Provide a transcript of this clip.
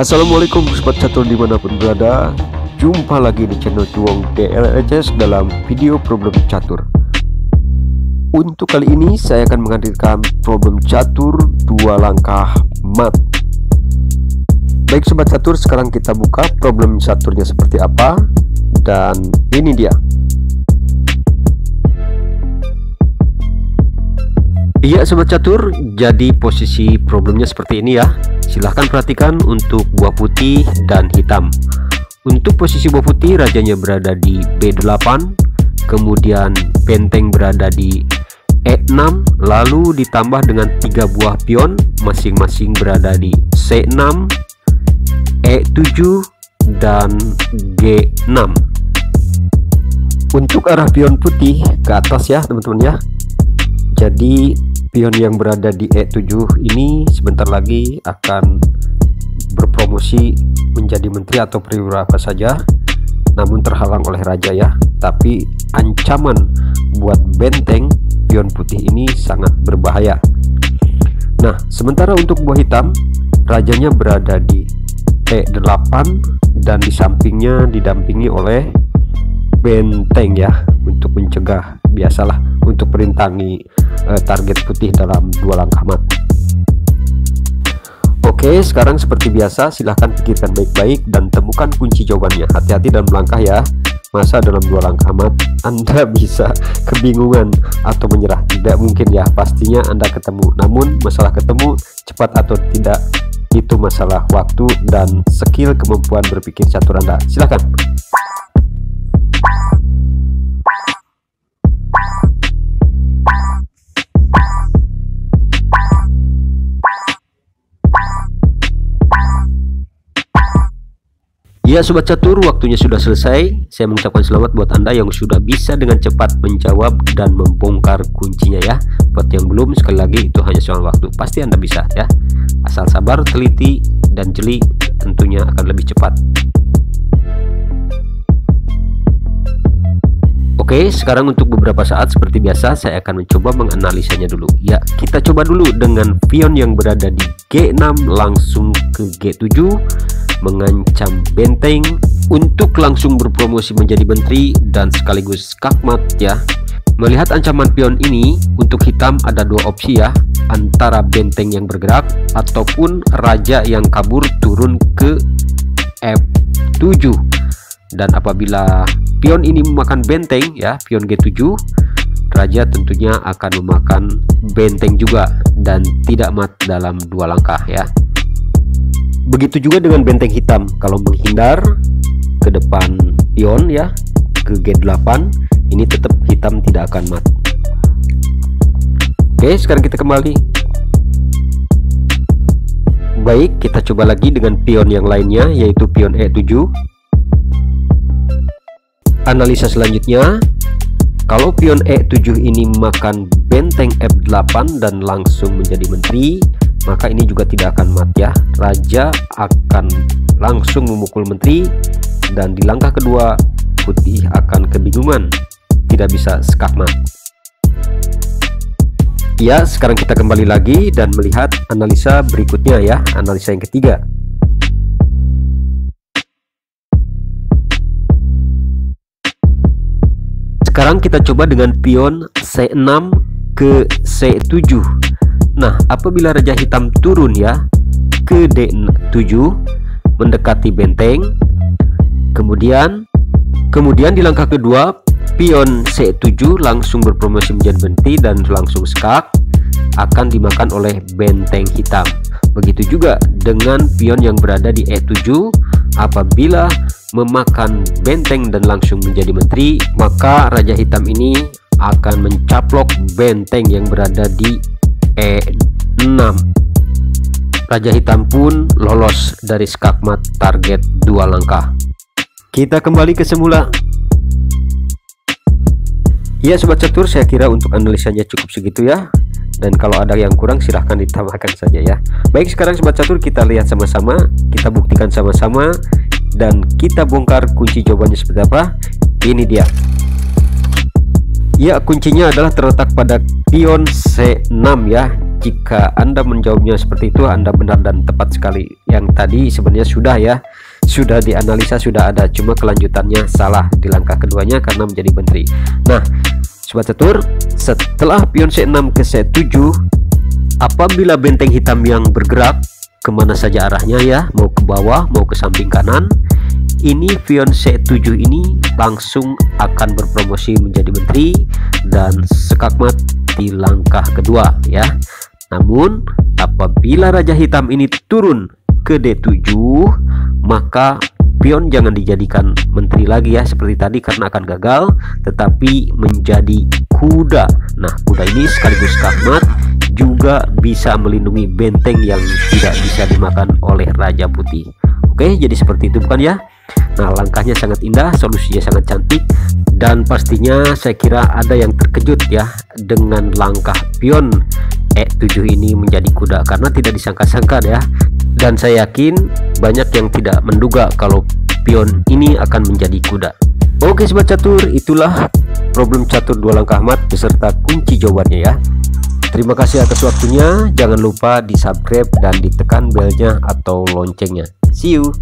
Assalamualaikum sobat catur dimanapun berada. Jumpa lagi di channel Cuong DLHS dalam video problem catur. Untuk kali ini saya akan menghadirkan problem catur 2 langkah mat. Baik sobat catur, sekarang kita buka problem caturnya seperti apa. Dan ini dia. Iya sobat catur, jadi posisi problemnya seperti ini ya. Silahkan perhatikan untuk buah putih dan hitam. Untuk posisi buah putih, rajanya berada di B8, kemudian benteng berada di E6, lalu ditambah dengan 3 buah pion masing-masing berada di C6, E7 dan G6. Untuk arah pion putih ke atas ya teman-teman ya. Jadi pion yang berada di E7 ini sebentar lagi akan berpromosi menjadi menteri atau perwira apa saja, namun terhalang oleh raja ya. Tapi ancaman buat benteng pion putih ini sangat berbahaya. Nah, sementara untuk buah hitam, rajanya berada di E8 dan di sampingnya didampingi oleh benteng ya, untuk mencegah, biasalah untuk merintangi target putih dalam 2 langkah mat. Oke, sekarang seperti biasa silahkan pikirkan baik-baik dan temukan kunci jawabannya. Hati-hati dalam langkah ya. Masa dalam 2 langkah mat Anda bisa kebingungan atau menyerah? Tidak mungkin ya, pastinya Anda ketemu. Namun masalah ketemu cepat atau tidak itu masalah waktu dan skill kemampuan berpikir catur Anda. Silahkan. Ya sobat catur, waktunya sudah selesai. Saya mengucapkan selamat buat Anda yang sudah bisa dengan cepat menjawab dan membongkar kuncinya ya. Buat yang belum, sekali lagi itu hanya soal waktu. Pasti Anda bisa ya. Asal sabar, teliti, dan jeli, tentunya akan lebih cepat. Oke, sekarang untuk beberapa saat seperti biasa saya akan mencoba menganalisanya dulu. Ya, kita coba dulu dengan pion yang berada di G6 langsung ke G7, mengancam benteng untuk langsung berpromosi menjadi menteri dan sekaligus skakmat ya. Melihat ancaman pion ini, untuk hitam ada 2 opsi ya, antara benteng yang bergerak ataupun raja yang kabur turun ke F7. Dan apabila pion ini memakan benteng ya, pion G7, raja tentunya akan memakan benteng juga dan tidak mat dalam 2 langkah ya. Begitu juga dengan benteng hitam, kalau menghindar ke depan pion ya, ke G8, ini tetap hitam tidak akan mat. Oke, sekarang kita kembali. Baik, kita coba lagi dengan pion yang lainnya, yaitu pion E7. Analisa selanjutnya, kalau pion E7 ini makan benteng F8 dan langsung menjadi menteri, maka ini juga tidak akan mat ya. Raja akan langsung memukul menteri, dan di langkah kedua putih akan kebingungan, tidak bisa skakmat. Ya, sekarang kita kembali lagi dan melihat analisa berikutnya ya, analisa yang ketiga. Sekarang kita coba dengan pion C6 ke C7. Nah, apabila raja hitam turun ya ke D7 mendekati benteng, kemudian di langkah kedua pion C7 langsung berpromosi menjadi menteri dan langsung skak, akan dimakan oleh benteng hitam. Begitu juga dengan pion yang berada di E7, apabila memakan benteng dan langsung menjadi menteri, maka raja hitam ini akan mencaplok benteng yang berada di E6. Raja hitam pun lolos dari skakmat target 2 langkah. Kita kembali ke semula. Ya sobat catur, saya kira untuk analisanya cukup segitu ya. Dan kalau ada yang kurang silahkan ditambahkan saja ya. Baik, sekarang sobat catur kita lihat sama-sama, kita buktikan sama-sama, dan kita bongkar kunci jawabannya seperti apa. Ini dia. Ya, kuncinya adalah terletak pada pion C6 ya. jika Anda menjawabnya seperti itu, Anda benar dan tepat sekali. Yang tadi sebenarnya sudah dianalisa, sudah ada, cuma kelanjutannya salah di langkah keduanya karena menjadi menteri. Nah, Sobat Catur, setelah pion C6 ke C7, apabila benteng hitam yang bergerak kemana saja arahnya ya, mau ke bawah, mau ke samping kanan, ini pion C7 ini langsung akan berpromosi menjadi menteri dan skakmat di langkah kedua ya. Namun apabila raja hitam ini turun ke D7, maka pion jangan dijadikan menteri lagi ya seperti tadi karena akan gagal, tetapi menjadi kuda. Nah, kuda ini sekaligus skakmat, juga bisa melindungi benteng yang tidak bisa dimakan oleh Raja Putih. Oke, jadi seperti itu bukan ya? Nah, langkahnya sangat indah, solusinya sangat cantik, dan pastinya saya kira ada yang terkejut ya dengan langkah pion E7 ini menjadi kuda, karena tidak disangka-sangka ya. Dan saya yakin banyak yang tidak menduga kalau pion ini akan menjadi kuda. Oke Sobat Catur, itulah problem catur 2 langkah mat beserta kunci jawabannya ya. Terima kasih atas waktunya. Jangan lupa di subscribe dan ditekan belnya atau loncengnya. See you.